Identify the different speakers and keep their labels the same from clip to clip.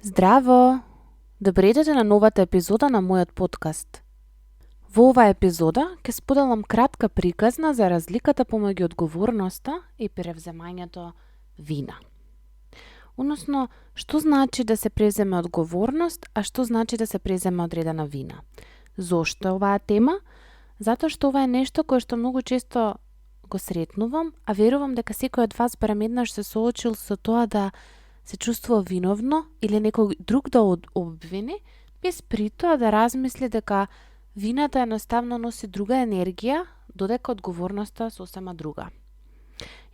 Speaker 1: Здраво! Добре идете на новата епизода на мојот подкаст. Во оваа епизода ќе споделам кратка приказна за разликата помеѓу одговорноста и превземањето вина. Односно, што значи да се преземе одговорност, а што значи да се преземе одредена вина. Зошто е оваа тема? Затоа што ова е нешто кое што многу често го сретнувам, а верувам дека секој од вас барем еднаш се соочил со тоа да се чувствува виновно или некој друг да обвини, без при тоа да размисли дека вината едноставно носи друга енергија, додека одговорноста сосема друга.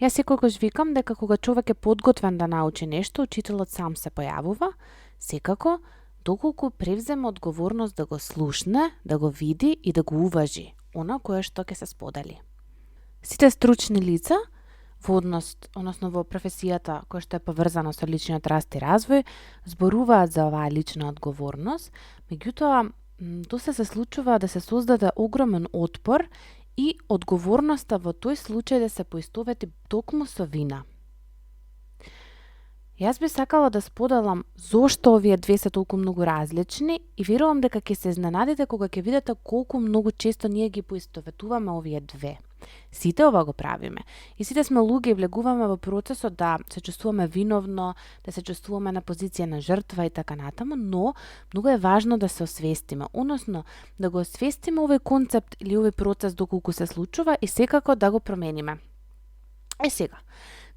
Speaker 1: Јас секогаш викам дека кога човек е подготвен да научи нешто, учителот сам се појавува, секако доколку превземе одговорност да го слушне, да го види и да го уважи, она кое што ќе се сподели. Сите стручни лица односно во професијата која што е поврзана со личниот раст и развој, зборуваат за оваа лична одговорност, меѓутоа тоа се случува да се создаде огромен отпор и одговорноста во тој случај да се поистовети токму со вина. Јас би сакала да споделам зошто овие две се толку многу различни и верувам дека ќе се изненадите кога ќе видите колку многу често ние ги поистоветуваме овие две. Сите ова го правиме. И сите сме луѓе и влегуваме во процесот да се чувствуваме виновно, да се чувствуваме на позиција на жртва и така натаму, но многу е важно да се освестиме, односно да го освестиме овој концепт или овој процес доколку се случува и секако да го промениме. Сега,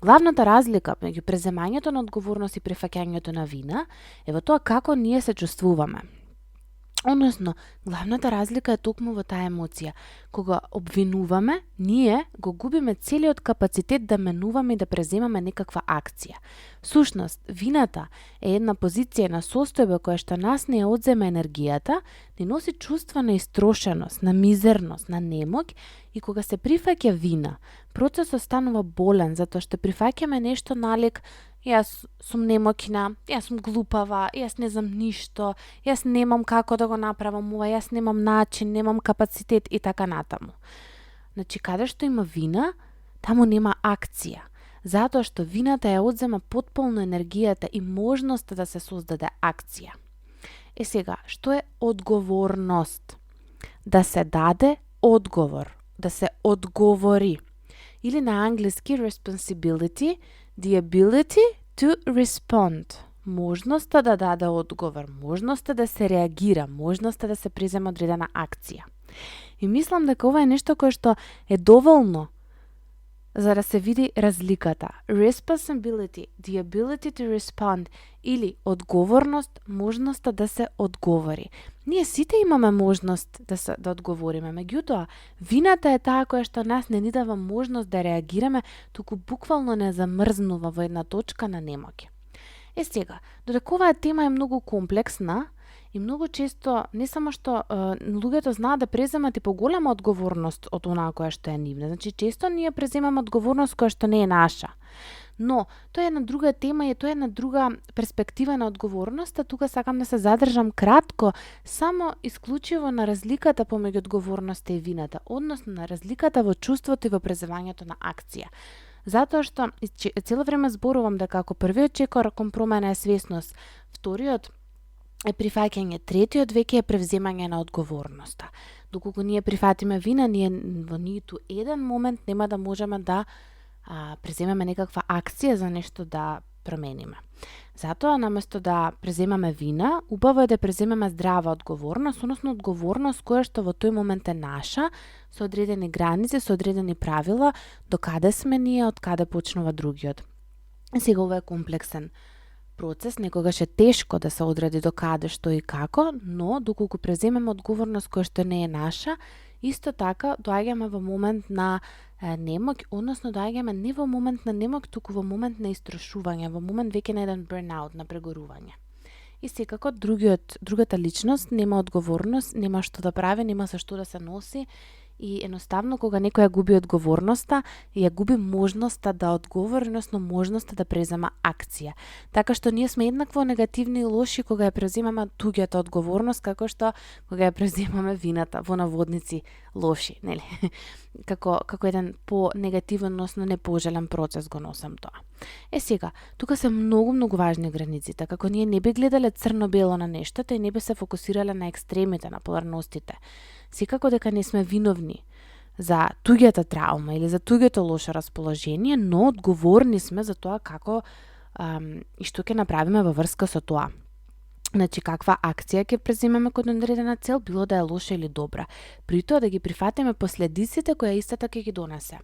Speaker 1: главната разлика меѓу преземањето на одговорност и прифаќањето на вина е во тоа како ние се чувствуваме. Односно, главната разлика е токму во таа емоција. Кога обвинуваме, ние го губиме целиот капацитет да менуваме и да преземаме некаква акција. Сушност, вината е една позиција на состојба која што нас не ја одзема енергијата, ни носи чувство на истрошеност, на мизерност, на немоќ и кога се прифаќа вина, процесот станува болен затоа што прифаќаме нешто налик јас сум немоќна, јас сум глупава, јас не знам ништо, јас немам како да го направам ова, јас немам начин, немам капацитет и така натаму. Значи, каде што има вина, таму нема акција. Затоа што вината ја одзема потполно енергијата и можноста да се создаде акција. Сега, што е одговорност? Да се даде одговор, да се одговори. Или на англиски responsibility, the ability to respond. Можноста да даде одговор, можноста да се реагира, можноста да се преземе одредена акција. И мислам дека ова е нешто кое што е доволно за да се види разликата. Responsibility, the ability to respond, или одговорност, можноста да се одговори. Ние сите имаме можност да одговориме, меѓутоа, вината е таа која што нас не ни дава можност да реагираме, туку буквално не замрзнува во една точка на немоќ. Сега, додека оваа тема е многу комплексна, и многу често, не само што луѓето знаат да преземат и поголема одговорност од онаа која што е нивна. Значи, често ние преземаме одговорност која што не е наша. Но, тоа е една друга тема и тоа е една друга перспектива на одговорноста. Тука сакам да се задржам кратко, само исклучиво на разликата помеѓу одговорноста и вината, односно на разликата во чувството и во преземањето на акција. Затоа што цело време зборувам дека ако првиот чекор кон промена е свесност, вториот е прифаќање, третиот веќе е превземање на одговорноста. Доколку ние прифатиме вина, ние во ниту еден момент нема да можеме да преземеме некаква акција за нешто да промениме. Затоа, наместо да преземаме вина, убаво е да преземеме здрава одговорност, односно одговорност која што во тој момент е наша, со одредени граници, со одредени правила, до каде сме ние, од каде почнува другиот. Сега ова е комплексен процес, некогаш е тешко да се одреди до каде, што и како, но доколку преземеме одговорност која што не е наша, исто така доаѓаме во момент на немоќ, односно доаѓаме не во момент на немоќ, туку во момент на истрошување, во момент веќе на еден burnout, на прегорување. И секако другата личност нема одговорност, нема што да прави, нема со што да се носи и едноставно кога некој ја губи одговорноста, ја губи можноста да одговори, односно можноста да презема акција. Така што ние сме еднакво негативни и лоши кога ја преземаме туѓата одговорност, како што кога ја преземаме вината, во наводници лоши, нели? како еден по-негативен, односно непожелен процес го носам тоа. Сега, тука се многу важни границите, како ние не би гледале црно-бело на нештата и не би се фокусирале на екстремите, на поларностите. Секако дека не сме виновни за туѓата травма или за туѓото лошо расположение, но одговорни сме за тоа како и што ќе направиме во врска со тоа. Значи, каква акција ќе преземеме кон одредена цел, било да е лоша или добра. При тоа да ги прифатиме последиците која истата ќе ги донесе.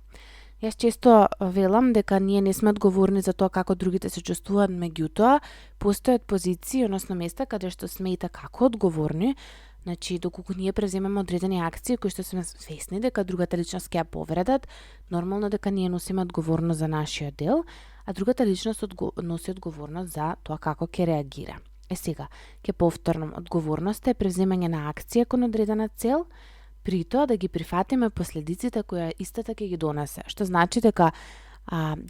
Speaker 1: Јас често велам дека ние не сме одговорни за тоа како другите се чувствуваат, меѓутоа постојат позиции, односно места каде што сме и како одговорни. Значи, доколку ние преземеме одредени акции кои што сме свесни дека другата личност ќе ја повредат, нормално дека ние носиме одговорност за нашиот дел, а другата личност носи одговорност за тоа како ќе реагира. Сега, ќе повторнам, одговорноста е преземање на акција кон одредена цел, при тоа да ги прифатиме последиците која истата ќе ги донесе. Што значи дека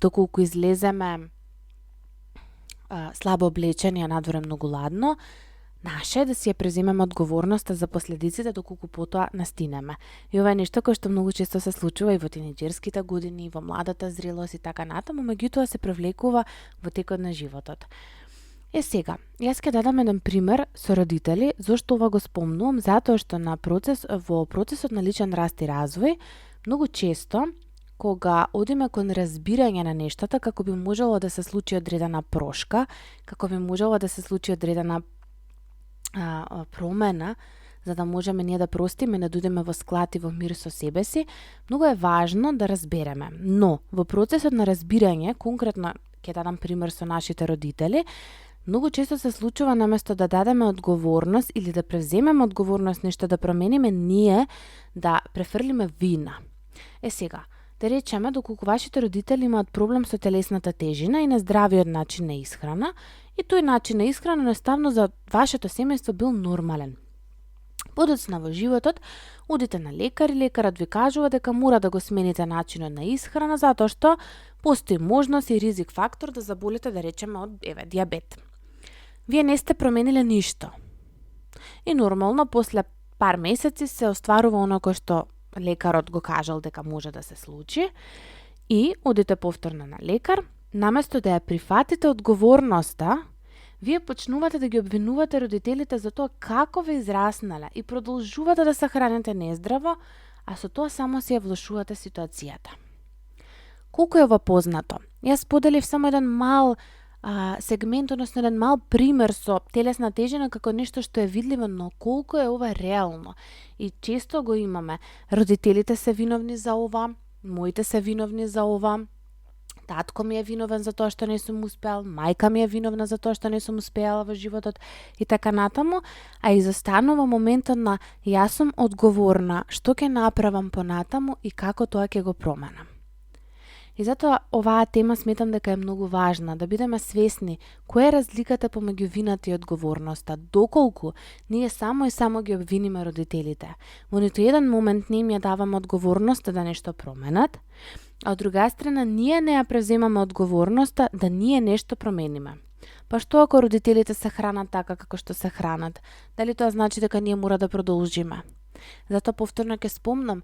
Speaker 1: доколку излеземе слабо облечени, а надвор е многу ладно, наше е да си ја преземеме одговорноста за последиците доколку потоа настинеме. И ова е нешто кое што многу често се случува и во тинеџерските години, и во младата зрелост и така натаму, меѓутоа се превлекува во текот на животот. Сега, јас ќе дадам еден пример со родители, зошто ова го спомнувам, затоа што во процесот на личен раст и развој, многу често, кога одиме кон разбирање на нештата, како би можело да се случи одредена прошка, како би можело да се случи одредена промена, за да можеме ние да простиме, да дојдеме во склад и во мир со себе си, многу е важно да разбереме. Но, во процесот на разбирање, конкретно ќе дадам пример со нашите родители, многу често се случува наместо да дадеме одговорност или да превземеме одговорност нешто да промениме, ние да префрлиме вина. Сега, да речеме, доколку вашите родители имаат проблем со телесната тежина и нездравиот начин на исхрана, и тој начин на исхрана едноставно за вашето семејство бил нормален. Подоцна во животот, одите на лекар и лекарот ви кажува дека мора да го смените начинот на исхрана затоа што постои можност и ризик фактор да заболите, да речеме, од дијабет. Вие не сте промениле ништо. И нормално, после пар месеци се остварува оно кој што лекарот го кажал дека може да се случи и одите повторно на лекар, наместо да ја прифатите одговорноста, вие почнувате да ги обвинувате родителите за тоа како ве израснале и продолжувате да се храните нездраво, а со тоа само си ја влошувате ситуацијата. Колку е ова познато? Јас поделив само еден мал сегмент, односно еден мал пример со телесна тежина како нешто што е видливо, но колку е ова реално. И често го имаме. Родителите се виновни за ова, моите се виновни за ова, татко ми е виновен за тоа што не сум успеал, мајка ми е виновна за тоа што не сум успеала во животот и така натаму, а изостанува моментот на јас сум одговорна, што ќе направам понатаму и како тоа ќе го променам. И затоа оваа тема сметам дека е многу важна, да бидеме свесни која е разликата помеѓу вината и одговорноста, доколку ние само и само ги обвиниме родителите. Во ниту еден момент не им ја даваме одговорноста да нешто променат, а од друга страна ние не ја преземаме одговорноста да ние нешто промениме. Па што ако родителите се хранат така како што се хранат? Дали тоа значи дека ние мора да продолжиме? Затоа повторно ќе спомнам,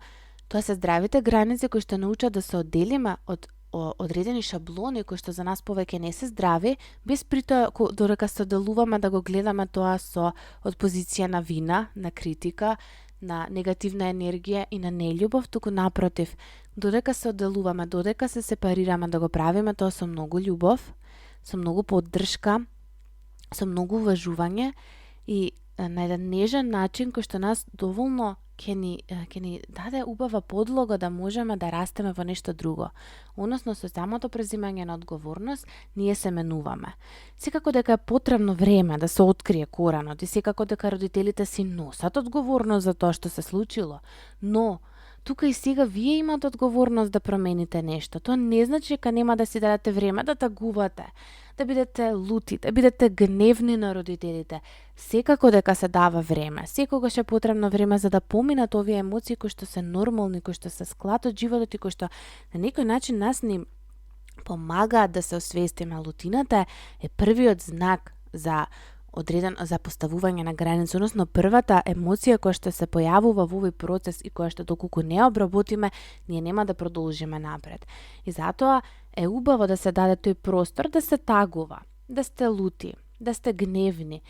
Speaker 1: тоа се здравите граници кои што научат да се одделиме од одредени шаблони кои што за нас повеќе не се здрави, без притоа додека се делуваме да го гледаме тоа од позиција на вина, на критика, на негативна енергија и на нељубов, туку напротив, додека се одделуваме, додека се сепарираме да го правиме тоа со многу љубов, со многу поддршка, со многу уважување и на еден нежен начин кој што нас доволно ќе ни даде убава подлога да можеме да растеме во нешто друго. Односно, со самото презимање на одговорност, ние се менуваме. Секако дека е потребно време да се открие коренот и секако дека родителите си носат одговорност за тоа што се случило, но тука и сега вие имате одговорност да промените нешто. Тоа не значи дека нема да си дадете време да тагувате, да бидете лути, да бидете гневни на родителите. Секако дека се дава време, секогаш е потребно време за да поминат овие емоции кои што се нормални, кои што се склад од животот и кои што на некој начин нас ни помагаат да се освестиме. Лутината е првиот знак за поставување на граници, односно првата емоција која што се појавува во овој процес и која што доколку не обработиме, ние нема да продолжиме напред. И затоа е убаво да се даде тој простор да се тагува, да сте лути, да сте гневни,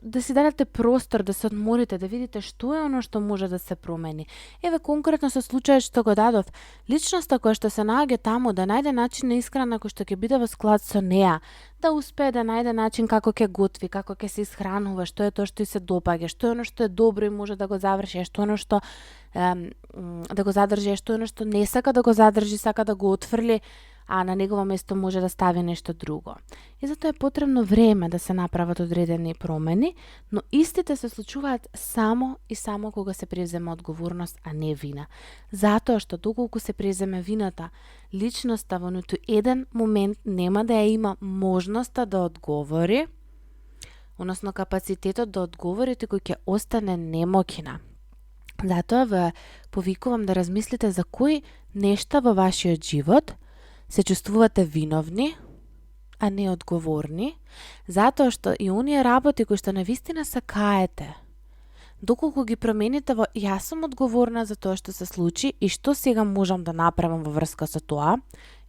Speaker 1: да си дадете простор да се одморите, да видите што е оно што може да се промени. Еве конкретно со случајот што го дадов, личноста која што се наоѓа таму да најде начин на исхрана кој што ќе биде во склад со неа, да успее да најде начин како ќе готви, како ќе се исхранува, што е тоа што и се допаѓа, што е оно што е добро и може да го заврши, што е оно што да го задржи, што е оно што не сака да го задржи, сака да го отфрли, а на негово место може да стави нешто друго. И затоа е потребно време да се направат одредени промени, но истите се случуваат само и само кога се презема одговорност, а не вина. Затоа што доколку се преземе вината, личноста во ниту еден момент нема да ја има можноста да одговори, односно капацитетот да одговори, тој кој ќе остане немоќна. Затоа ве повикувам да размислите за кои нешта во вашиот живот се чувствувате виновни, а не одговорни, затоа што и оние работи кои што навистина се каете, доколку ги промените во јас сум одговорна за тоа што се случи и што сега можам да направам во врска со тоа,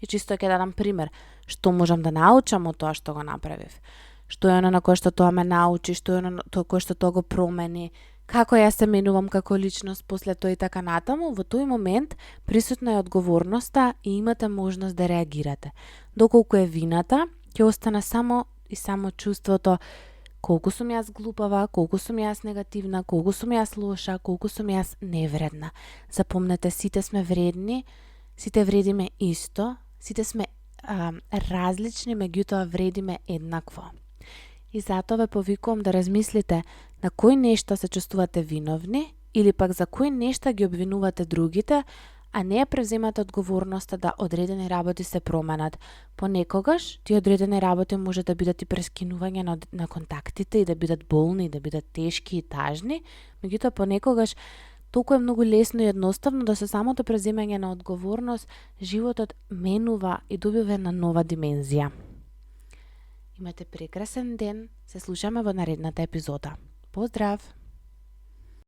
Speaker 1: и чисто ќе дадам пример, што можам да научам од тоа што го направив, што е оно на кое што тоа ме научи, што е оно на кое што тоа го промени, како јас се менувам како личност после тоа и така натаму, во тој момент присутна е одговорноста и имате можност да реагирате. Доколку е вината, ќе остане само и само чувството колку сум јас глупава, колку сум јас негативна, колку сум јас лоша, колку сум јас невредна. Запомнете, сите сме вредни, сите вредиме исто, сите сме различни, меѓутоа вредиме еднакво. И затоа ве повикувам да размислите на кои нешта се чувствувате виновни или пак за кои нешта ги обвинувате другите, а не ја преземате одговорноста да одредени работи се променат. Понекогаш тие одредени работи може да бидат и прескинување на контактите и да бидат болни, да бидат тешки и тажни, меѓутоа понекогаш толку е многу лесно и едноставно да со самото преземање на одговорност животот менува и добива на нова димензија. Имате прекрасен ден, се слушаме во наредната епизода. Поздрав!